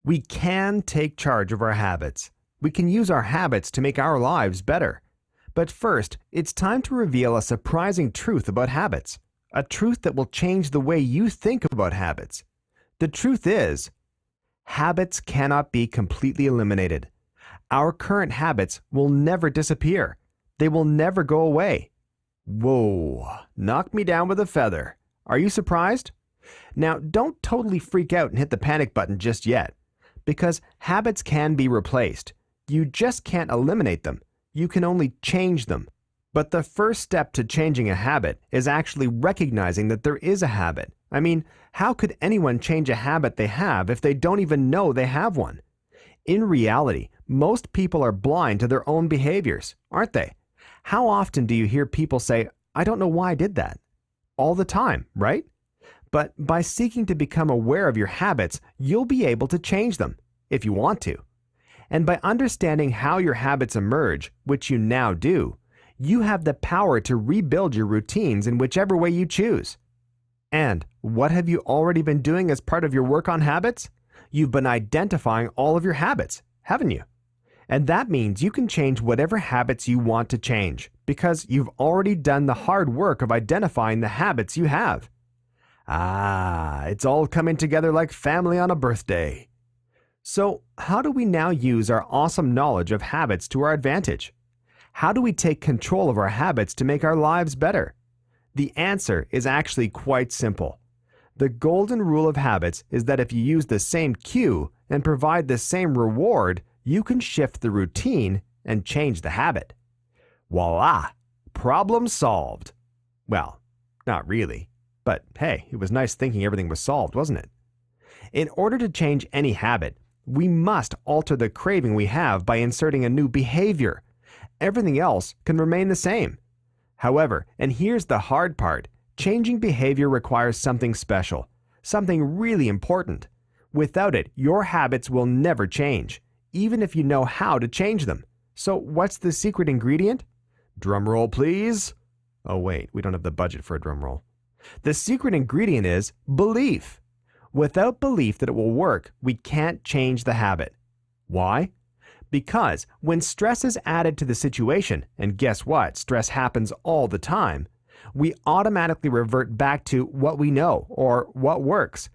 We can take charge of our habits. We can use our habits to make our lives better. But first, it's time to reveal a surprising truth about habits, a truth that will change the way you think about habits. The truth is, habits cannot be completely eliminated. Our current habits will never disappear. They will never go away. Whoa, knocked me down with a feather. Are you surprised? Now, don't totally freak out and hit the panic button just yet, because habits can be replaced. You just can't eliminate them. You can only change them. But the first step to changing a habit is actually recognizing that there is a habit. I mean, how could anyone change a habit they have if they don't even know they have one? In reality, most people are blind to their own behaviors, aren't they? How often do you hear people say, "I don't know why I did that"? All the time, right? But by seeking to become aware of your habits, you'll be able to change them, if you want to. And by understanding how your habits emerge, which you now do, you have the power to rebuild your routines in whichever way you choose. And what have you already been doing as part of your work on habits? You've been identifying all of your habits, haven't you? And that means you can change whatever habits you want to change, because you've already done the hard work of identifying the habits you have. Ah, it's all coming together like family on a birthday. So, how do we now use our awesome knowledge of habits to our advantage? How do we take control of our habits to make our lives better? The answer is actually quite simple. The golden rule of habits is that if you use the same cue and provide the same reward, you can shift the routine and change the habit. Voila! Problem solved. Well, not really. But hey, it was nice thinking everything was solved, wasn't it? In order to change any habit, we must alter the craving we have by inserting a new behavior. Everything else can remain the same. However, and here's the hard part, changing behavior requires something special, something really important. Without it, your habits will never change, even if you know how to change them. So what's the secret ingredient? Drum roll, please. Oh wait, we don't have the budget for a drum roll. The secret ingredient is belief. Without belief that it will work, we can't change the habit. Why? Because when stress is added to the situation, and guess what, stress happens all the time, we automatically revert back to what we know or what works.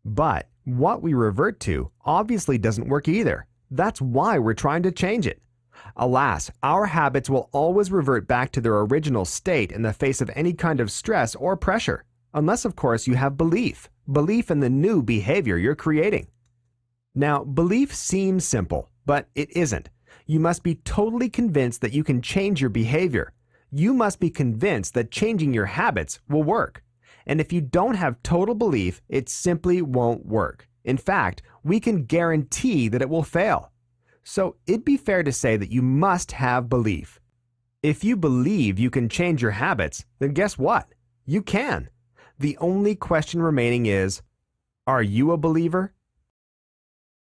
But what we revert to obviously doesn't work either. That's why we're trying to change it. Alas, our habits will always revert back to their original state in the face of any kind of stress or pressure, unless of course you have belief in the new behavior you're creating. Now, belief seems simple, but it isn't. You must be totally convinced that you can change your behavior. You must be convinced that changing your habits will work. And if you don't have total belief, it simply won't work. In fact, we can guarantee that it will fail. So it'd be fair to say that you must have belief. If you believe you can change your habits, then guess what? You can. The only question remaining is, are you a believer?